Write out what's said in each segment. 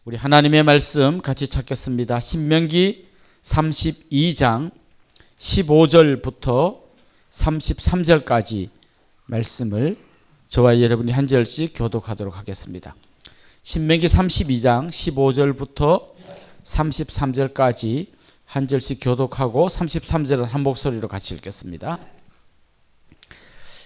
우리 하나님의 말씀 같이 찾겠습니다. 신명기 32장 15절부터 33절까지 말씀을 저와 여러분이 한 절씩 교독하도록 하겠습니다. 신명기 32장 15절부터 33절까지 한 절씩 교독하고 33절은 한 목소리로 같이 읽겠습니다.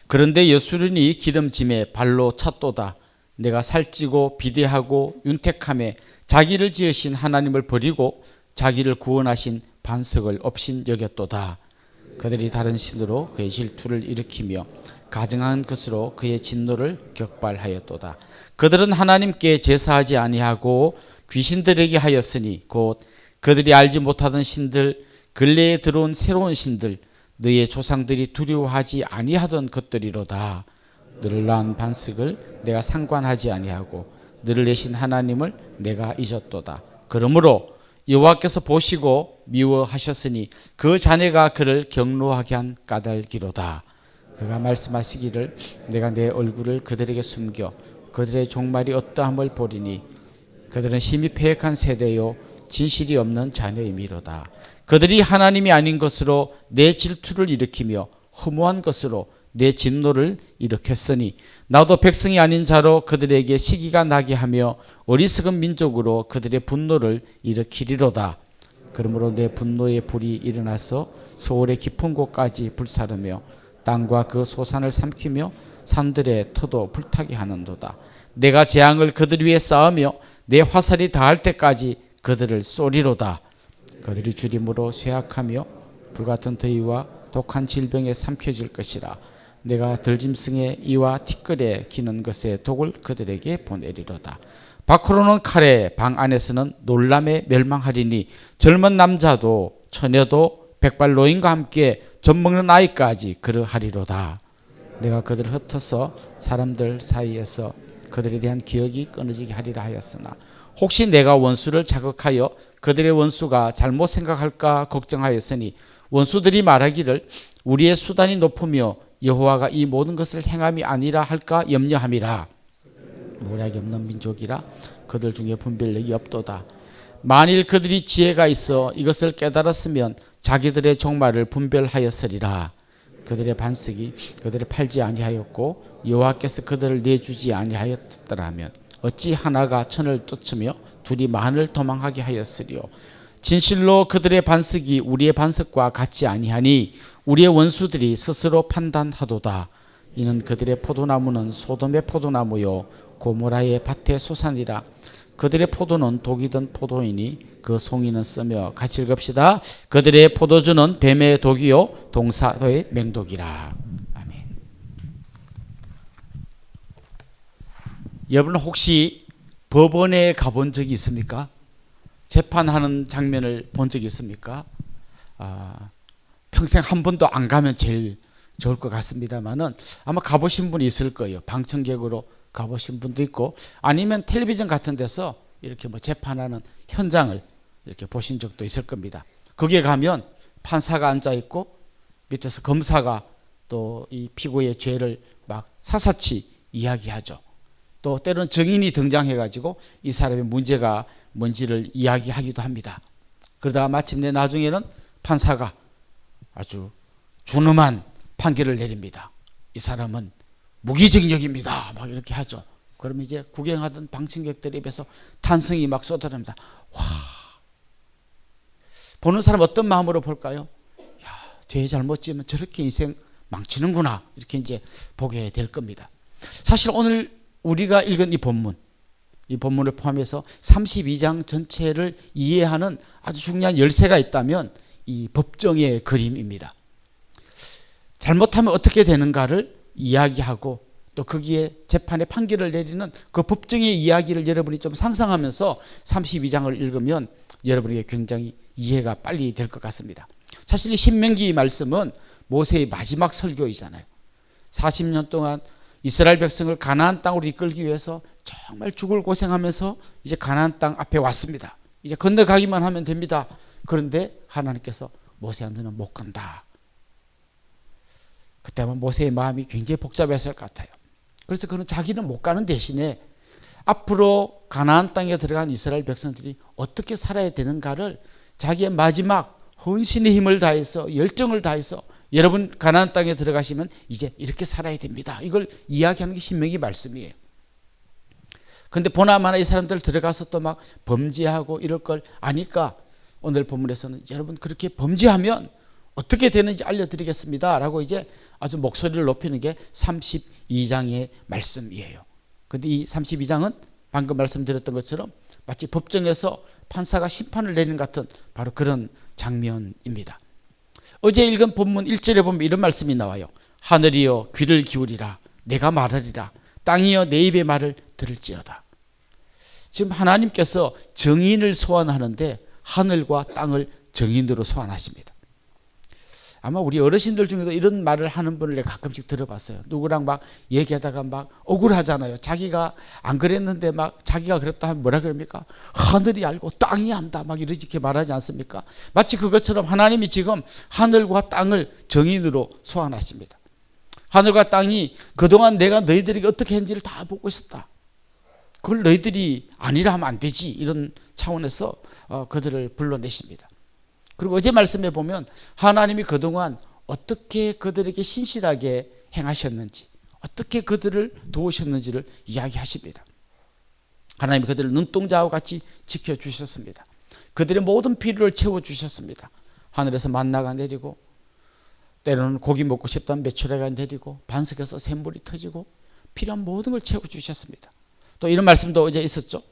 그런데 여수run이 기름짐에 발로 찼도다. 내가 살찌고 비대하고 윤택함에 자기를 지으신 하나님을 버리고 자기를 구원하신 반석을 업신 여겼도다. 그들이 다른 신으로 그의 질투를 일으키며 가증한 것으로 그의 진노를 격발하였도다. 그들은 하나님께 제사하지 아니하고 귀신들에게 하였으니 곧 그들이 알지 못하던 신들, 근래에 들어온 새로운 신들, 너의 조상들이 두려워하지 아니하던 것들이로다. 너를 낳은 반석을 내가 상관하지 아니하고 너를 내신 하나님을 내가 잊었도다. 그러므로 여호와께서 보시고 미워하셨으니 그 자네가 그를 경노하게 한 까닭이로다. 그가 말씀하시기를 내가 내 얼굴을 그들에게 숨겨 그들의 종말이 어떠함을 보리니 그들은 심히 패역한 세대요 진실이 없는 자녀임이로다. 그들이 하나님이 아닌 것으로 내 질투를 일으키며 허무한 것으로 내 진노를 일으켰으니 나도 백성이 아닌 자로 그들에게 시기가 나게 하며 어리석은 민족으로 그들의 분노를 일으키리로다. 그러므로 내 분노의 불이 일어나서 서울의 깊은 곳까지 불사르며 땅과 그 소산을 삼키며 산들의 터도 불타게 하는도다. 내가 재앙을 그들 위에 쌓으며 내 화살이 닿을 때까지 그들을 쏘리로다. 그들이 주림으로 쇠약하며 불같은 더위와 독한 질병에 삼켜질 것이라. 내가 들짐승의 이와 티끌에 기는 것의 독을 그들에게 보내리로다. 밖으로는 칼에 방 안에서는 놀람에 멸망하리니 젊은 남자도 처녀도 백발 노인과 함께 젖먹는 아이까지 그러하리로다. 내가 그들을 흩어서 사람들 사이에서 그들에 대한 기억이 끊어지게 하리라 하였으나 혹시 내가 원수를 자극하여 그들의 원수가 잘못 생각할까 걱정하였으니 원수들이 말하기를 우리의 수단이 높으며 여호와가 이 모든 것을 행함이 아니라 할까 염려함이라. 모략이 없는 민족이라 그들 중에 분별력이 없도다. 만일 그들이 지혜가 있어 이것을 깨달았으면 자기들의 종말을 분별하였으리라. 그들의 반석이 그들을 팔지 아니하였고 여호와께서 그들을 내주지 아니하였더라면 어찌 하나가 천을 쫓으며 둘이 만을 도망하게 하였으리요. 진실로 그들의 반석이 우리의 반석과 같지 아니하니 우리의 원수들이 스스로 판단하도다. 이는 그들의 포도나무는 소돔의 포도나무요 고모라의 밭의 소산이라. 그들의 포도는 독이 든 포도이니 그 송이는 쓰며 같이 읽읍시다. 그들의 포도주는 뱀의 독이요 동사의 맹독이라. 아멘. 여러분 혹시 법원에 가본 적이 있습니까? 재판하는 장면을 본 적이 있습니까? 평생 한 번도 안 가면 제일 좋을 것 같습니다만은 아마 가보신 분이 있을 거예요. 방청객으로 가보신 분도 있고 아니면 텔레비전 같은 데서 이렇게 뭐 재판하는 현장을 이렇게 보신 적도 있을 겁니다. 거기에 가면 판사가 앉아 있고 밑에서 검사가 또 이 피고의 죄를 막 사사치 이야기하죠. 또 때로는 증인이 등장해가지고 이 사람의 문제가 뭔지를 이야기하기도 합니다. 그러다가 마침내 나중에는 판사가 아주 준엄한 판결을 내립니다. 이 사람은 무기징역입니다. 막 이렇게 하죠. 그러면 이제 구경하던 방청객들 입에서 탄성이 막 쏟아집니다. 와, 보는 사람 어떤 마음으로 볼까요? 야, 죄 잘못 지으면 저렇게 인생 망치는구나. 이렇게 이제 보게 될 겁니다. 사실 오늘 우리가 읽은 이 본문을 포함해서 32장 전체를 이해하는 아주 중요한 열쇠가 있다면 이 법정의 그림입니다. 잘못하면 어떻게 되는가를 이야기하고 또 거기에 재판의 판결을 내리는 그 법정의 이야기를 여러분이 좀 상상하면서 32장을 읽으면 여러분에게 굉장히 이해가 빨리 될 것 같습니다. 사실 이 신명기 말씀은 모세의 마지막 설교이잖아요. 40년 동안 이스라엘 백성을 가나안 땅으로 이끌기 위해서 정말 죽을 고생하면서 이제 가나안 땅 앞에 왔습니다. 이제 건너가기만 하면 됩니다. 그런데 하나님께서 모세야 너는 못 간다. 그때 아마 모세의 마음이 굉장히 복잡했을 것 같아요. 그래서 그는 자기는 못 가는 대신에 앞으로 가나안 땅에 들어간 이스라엘 백성들이 어떻게 살아야 되는가를 자기의 마지막 헌신의 힘을 다해서 열정을 다해서 여러분 가나안 땅에 들어가시면 이제 이렇게 살아야 됩니다. 이걸 이야기하는 게 신명기 말씀이에요. 근데 보나마나 이 사람들 들어가서 또 막 범죄하고 이럴 걸 아니까 오늘 본문에서는 여러분 그렇게 범죄하면 어떻게 되는지 알려드리겠습니다 라고 이제 아주 목소리를 높이는 게 32장의 말씀이에요. 근데 이 32장은 방금 말씀드렸던 것처럼 마치 법정에서 판사가 심판을 내리는 같은 바로 그런 장면입니다. 어제 읽은 본문 1절에 보면 이런 말씀이 나와요. 하늘이여 귀를 기울이라 내가 말하리라 땅이여 내 입의 말을 들을지어다. 지금 하나님께서 정인을 소환하는데 하늘과 땅을 정인으로 소환하십니다. 아마 우리 어르신들 중에도 이런 말을 하는 분을 내가 가끔씩 들어봤어요. 누구랑 막 얘기하다가 막 억울하잖아요. 자기가 안 그랬는데 막 자기가 그랬다 하면 뭐라 그럽니까? 하늘이 알고 땅이 안다 막 이렇게 말하지 않습니까? 마치 그것처럼 하나님이 지금 하늘과 땅을 정인으로 소환하십니다. 하늘과 땅이 그동안 내가 너희들에게 어떻게 했는지를 다 보고 있었다. 그걸 너희들이 아니라 하면 안 되지. 이런 차원에서 그들을 불러내십니다. 그리고 어제 말씀에 보면 하나님이 그동안 어떻게 그들에게 신실하게 행하셨는지 어떻게 그들을 도우셨는지를 이야기하십니다. 하나님이 그들을 눈동자와 같이 지켜주셨습니다. 그들의 모든 필요를 채워주셨습니다. 하늘에서 만나가 내리고 때로는 고기 먹고 싶다면 메추라기가 내리고 반석에서 샘물이 터지고 필요한 모든 걸 채워주셨습니다. 또 이런 말씀도 어제 있었죠.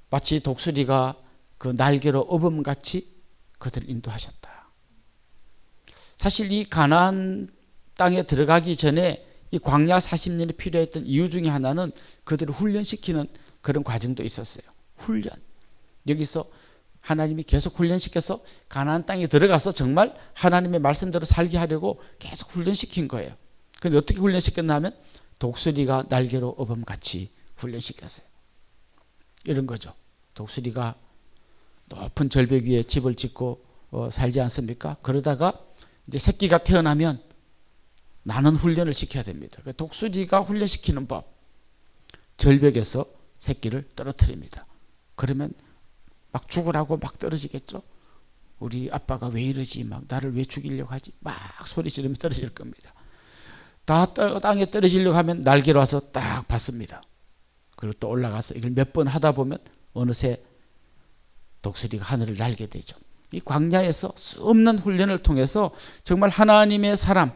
마치 독수리가 그 날개로 어범같이 그들을 인도하셨다. 사실 이 가나안 땅에 들어가기 전에 이 광야 40년이 필요했던 이유 중에 하나는 그들을 훈련시키는 그런 과정도 있었어요. 훈련. 여기서 하나님이 계속 훈련시켜서 가나안 땅에 들어가서 정말 하나님의 말씀대로 살게 하려고 계속 훈련시킨 거예요. 그런데 어떻게 훈련시켰나 하면 독수리가 날개로 어범같이 훈련시켰어요. 이런 거죠. 독수리가 높은 절벽 위에 집을 짓고 살지 않습니까? 그러다가 이제 새끼가 태어나면 나는 훈련을 시켜야 됩니다. 독수리가 훈련시키는 법. 절벽에서 새끼를 떨어뜨립니다. 그러면 막 죽으라고 막 떨어지겠죠. 우리 아빠가 왜 이러지? 막 나를 왜 죽이려고 하지? 막 소리 지르면 떨어질 겁니다. 다 땅에 떨어지려고 하면 날개로 와서 딱 받습니다. 그리고 또 올라가서 이걸 몇 번 하다 보면 어느새 독수리가 하늘을 날게 되죠. 이 광야에서 수없는 훈련을 통해서 정말 하나님의 사람,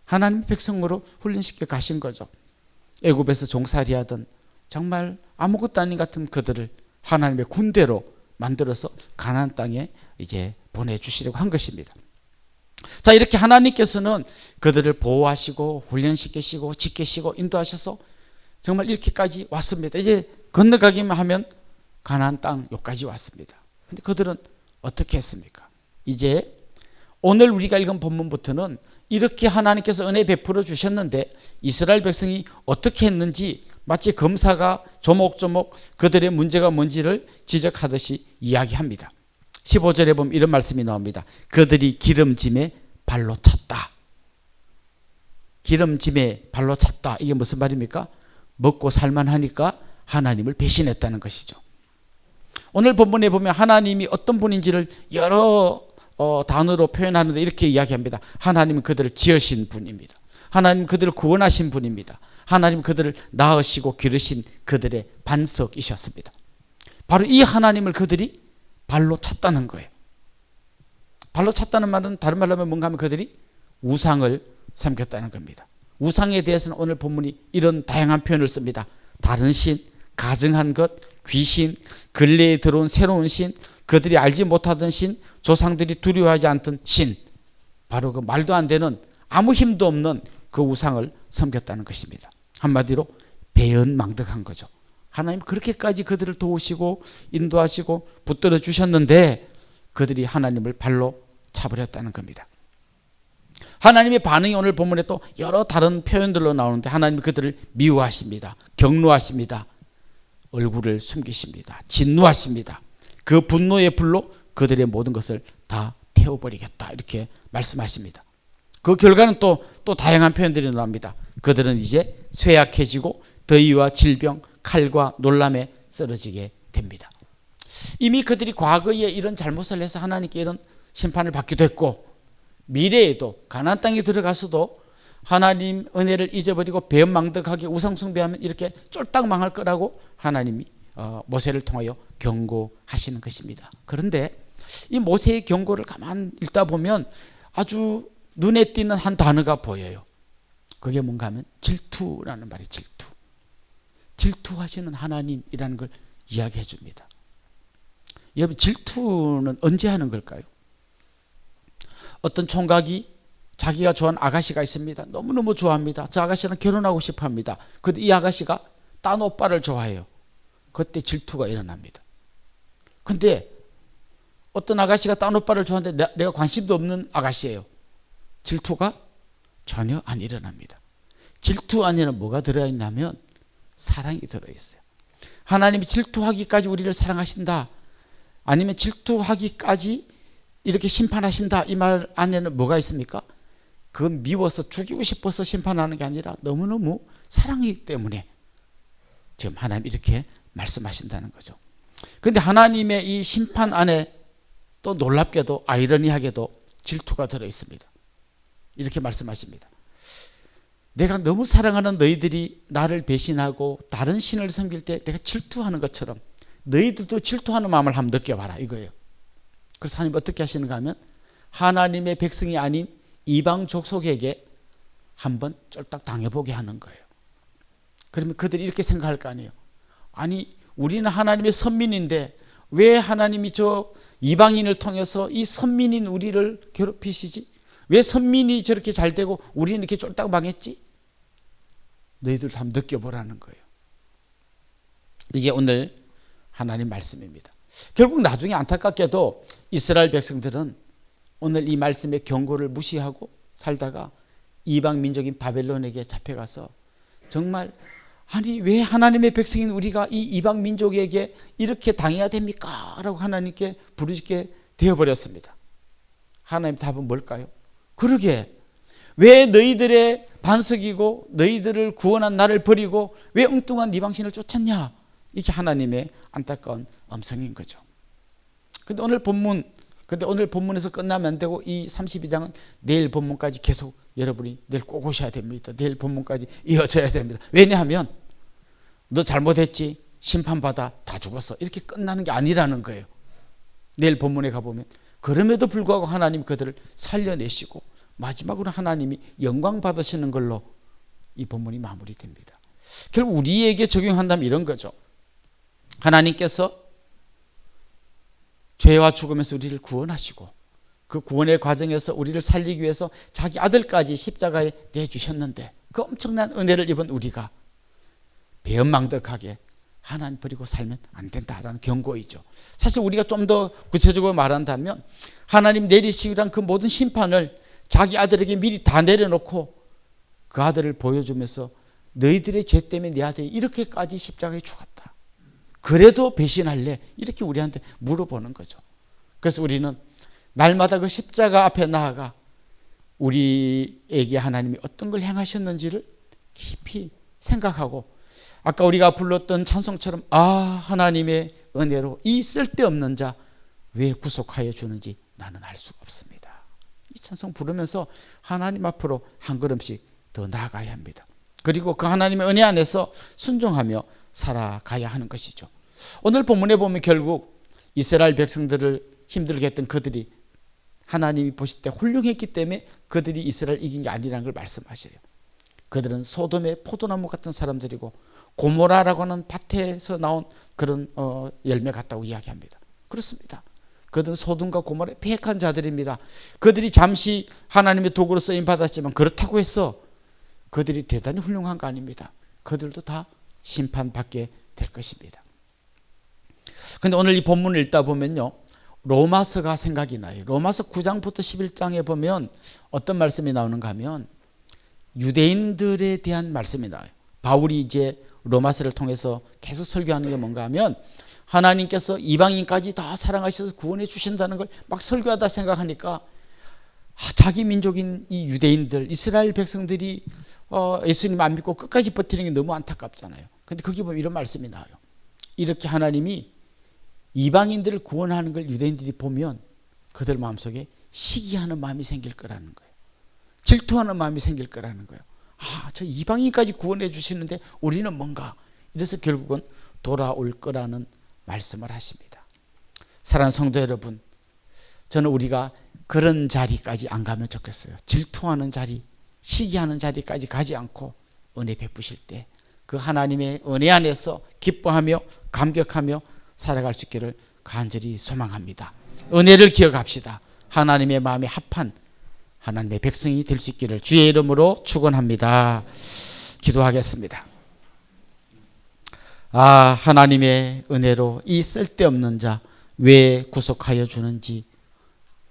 하나님의 백성으로 훈련시켜 가신 거죠. 애굽에서 종살이하던 정말 아무것도 아닌 같은 그들을 하나님의 군대로 만들어서 가나안 땅에 이제 보내주시려고 한 것입니다. 자, 이렇게 하나님께서는 그들을 보호하시고 훈련시키시고 지키시고 인도하셔서 정말 이렇게까지 왔습니다. 이제 건너가기만 하면 가나안 땅 여기까지 왔습니다. 근데 그들은 어떻게 했습니까? 이제 오늘 우리가 읽은 본문부터는 이렇게 하나님께서 은혜 베풀어 주셨는데 이스라엘 백성이 어떻게 했는지 마치 검사가 조목조목 그들의 문제가 뭔지를 지적하듯이 이야기합니다. 15절에 보면 이런 말씀이 나옵니다. 그들이 기름짐에 발로 찼다. 기름짐에 발로 찼다. 이게 무슨 말입니까? 먹고 살만하니까 하나님을 배신했다는 것이죠. 오늘 본문에 보면 하나님이 어떤 분인지를 여러 단어로 표현하는데 이렇게 이야기합니다. 하나님은 그들을 지으신 분입니다. 하나님은 그들을 구원하신 분입니다. 하나님은 그들을 낳으시고 기르신 그들의 반석이셨습니다. 바로 이 하나님을 그들이 발로 찼다는 거예요. 발로 찼다는 말은 다른 말로 하면 뭔가 하면 그들이 우상을 섬겼다는 겁니다. 우상에 대해서는 오늘 본문이 이런 다양한 표현을 씁니다. 다른 신, 가증한 것, 귀신, 근래에 들어온 새로운 신, 그들이 알지 못하던 신, 조상들이 두려워하지 않던 신, 바로 그 말도 안 되는 아무 힘도 없는 그 우상을 섬겼다는 것입니다. 한마디로 배은망덕한 거죠. 하나님 그렇게까지 그들을 도우시고 인도하시고 붙들어 주셨는데 그들이 하나님을 발로 차버렸다는 겁니다. 하나님의 반응이 오늘 본문에 또 여러 다른 표현들로 나오는데 하나님이 그들을 미워하십니다. 경노하십니다. 얼굴을 숨기십니다. 진노하십니다. 그 분노의 불로 그들의 모든 것을 다 태워버리겠다 이렇게 말씀하십니다. 그 결과는 또 다양한 표현들이 나옵니다. 그들은 이제 쇠약해지고 더위와 질병, 칼과 놀람에 쓰러지게 됩니다. 이미 그들이 과거에 이런 잘못을 해서 하나님께 이런 심판을 받기도 했고, 미래에도 가나안 땅에 들어가서도 하나님 은혜를 잊어버리고 배은망덕하게 우상숭배하면 이렇게 쫄딱 망할 거라고 하나님이 모세를 통하여 경고하시는 것입니다. 그런데 이 모세의 경고를 가만 읽다 보면 아주 눈에 띄는 한 단어가 보여요. 그게 뭔가 하면 질투라는 말이에요. 질투. 질투하시는 하나님이라는 걸 이야기해 줍니다. 여러분, 질투는 언제 하는 걸까요? 어떤 총각이 자기가 좋아하는 아가씨가 있습니다. 너무너무 좋아합니다. 저 아가씨랑 결혼하고 싶어 합니다. 근데 이 아가씨가 딴 오빠를 좋아해요. 그때 질투가 일어납니다. 근데 어떤 아가씨가 딴 오빠를 좋아하는데 내가 관심도 없는 아가씨예요. 질투가 전혀 안 일어납니다. 질투 안에는 뭐가 들어있냐면 사랑이 들어있어요. 하나님이 질투하기까지 우리를 사랑하신다, 아니면 질투하기까지 이렇게 심판하신다, 이 말 안에는 뭐가 있습니까? 그건 미워서 죽이고 싶어서 심판하는 게 아니라 너무너무 사랑이기 때문에 지금 하나님 이렇게 말씀하신다는 거죠. 그런데 하나님의 이 심판 안에 또 놀랍게도 아이러니하게도 질투가 들어있습니다. 이렇게 말씀하십니다. 내가 너무 사랑하는 너희들이 나를 배신하고 다른 신을 섬길 때 내가 질투하는 것처럼 너희들도 질투하는 마음을 한번 느껴봐라, 이거예요. 그래서 하나님 어떻게 하시는가 하면 하나님의 백성이 아닌 이방 족속에게 한번 쫄딱 당해보게 하는 거예요. 그러면 그들이 이렇게 생각할 거 아니에요. 아니, 우리는 하나님의 선민인데 왜 하나님이 저 이방인을 통해서 이 선민인 우리를 괴롭히시지? 왜 선민이 저렇게 잘 되고 우리는 이렇게 쫄딱 망했지? 너희들도 한번 느껴보라는 거예요. 이게 오늘 하나님 말씀입니다. 결국 나중에 안타깝게도 이스라엘 백성들은 오늘 이 말씀의 경고를 무시하고 살다가 이방 민족인 바벨론에게 잡혀가서 정말, 아니 왜 하나님의 백성인 우리가 이 이방 민족에게 이렇게 당해야 됩니까? 라고 하나님께 부르짖게 되어버렸습니다. 하나님 답은 뭘까요? 그러게, 왜 너희들의 반석이고 너희들을 구원한 나를 버리고 왜 엉뚱한 이방신을 쫓았냐? 이게 하나님의 안타까운 음성인 거죠. 근데 오늘 본문에서 끝나면 안 되고 이 32장은 내일 본문까지 계속 여러분이 내일 꼭 오셔야 됩니다. 내일 본문까지 이어져야 됩니다. 왜냐하면 너 잘못했지, 심판받아, 다 죽었어, 이렇게 끝나는 게 아니라는 거예요. 내일 본문에 가보면 그럼에도 불구하고 하나님 그들을 살려내시고 마지막으로 하나님이 영광 받으시는 걸로 이 본문이 마무리됩니다. 결국 우리에게 적용한다면 이런 거죠. 하나님께서 죄와 죽음에서 우리를 구원하시고 그 구원의 과정에서 우리를 살리기 위해서 자기 아들까지 십자가에 내주셨는데 그 엄청난 은혜를 입은 우리가 배은망덕하게 하나님 버리고 살면 안 된다라는 경고이죠. 사실 우리가 좀 더 구체적으로 말한다면 하나님 내리시기란 그 모든 심판을 자기 아들에게 미리 다 내려놓고 그 아들을 보여주면서 너희들의 죄 때문에 내 아들이 이렇게까지 십자가에 죽었다, 그래도 배신할래? 이렇게 우리한테 물어보는 거죠. 그래서 우리는 날마다 그 십자가 앞에 나아가 우리에게 하나님이 어떤 걸 행하셨는지를 깊이 생각하고, 아까 우리가 불렀던 찬송처럼 하나님의 은혜로 이 쓸데없는 자 왜 구속하여 주는지 나는 알 수가 없습니다. 이 찬송 부르면서 하나님 앞으로 한 걸음씩 더 나아가야 합니다. 그리고 그 하나님의 은혜 안에서 순종하며 살아가야 하는 것이죠. 오늘 본문에 보면 결국 이스라엘 백성들을 힘들게 했던 그들이 하나님이 보실 때 훌륭했기 때문에 그들이 이스라엘 이긴 게 아니라는 걸 말씀하셔요. 그들은 소돔의 포도나무 같은 사람들이고 고모라라고 하는 밭에서 나온 그런 열매 같다고 이야기합니다. 그렇습니다. 그들은 소돔과 고모라의 패역한 자들입니다. 그들이 잠시 하나님의 도구로 쓰임받았지만 그렇다고 해서 그들이 대단히 훌륭한 거 아닙니다. 그들도 다 심판받게 될 것입니다. 그런데 오늘 이 본문을 읽다 보면요, 로마서가 생각이 나요. 로마서 9장부터 11장에 보면 어떤 말씀이 나오는가 하면 유대인들에 대한 말씀이 나와요. 바울이 이제 로마서를 통해서 계속 설교하는 게 뭔가 하면 하나님께서 이방인까지 다 사랑하셔서 구원해 주신다는 걸 막 설교하다 생각하니까 자기 민족인 이 유대인들, 이스라엘 백성들이 예수님 안 믿고 끝까지 버티는 게 너무 안타깝잖아요. 근데 거기 보면 이런 말씀이 나와요. 이렇게 하나님이 이방인들을 구원하는 걸 유대인들이 보면 그들 마음속에 시기하는 마음이 생길 거라는 거예요. 질투하는 마음이 생길 거라는 거예요. 아, 저 이방인까지 구원해 주시는데 우리는 뭔가. 이래서 결국은 돌아올 거라는 말씀을 하십니다. 사랑하는 성도 여러분, 저는 우리가 그런 자리까지 안 가면 좋겠어요. 질투하는 자리, 시기하는 자리까지 가지 않고 은혜 베푸실 때 그 하나님의 은혜 안에서 기뻐하며 감격하며 살아갈 수 있기를 간절히 소망합니다. 은혜를 기억합시다. 하나님의 마음에 합한 하나님의 백성이 될 수 있기를 주의 이름으로 축원합니다. 기도하겠습니다. 아, 하나님의 은혜로 이 쓸데없는 자 왜 구속하여 주는지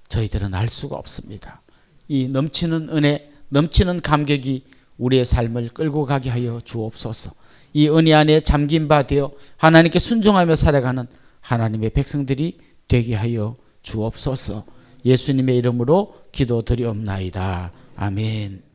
저희들은 알 수가 없습니다. 이 넘치는 은혜, 넘치는 감격이 우리의 삶을 끌고 가게 하여 주옵소서. 이 은혜 안에 잠긴 바 되어 하나님께 순종하며 살아가는 하나님의 백성들이 되게 하여 주옵소서. 예수님의 이름으로 기도드리옵나이다. 아멘.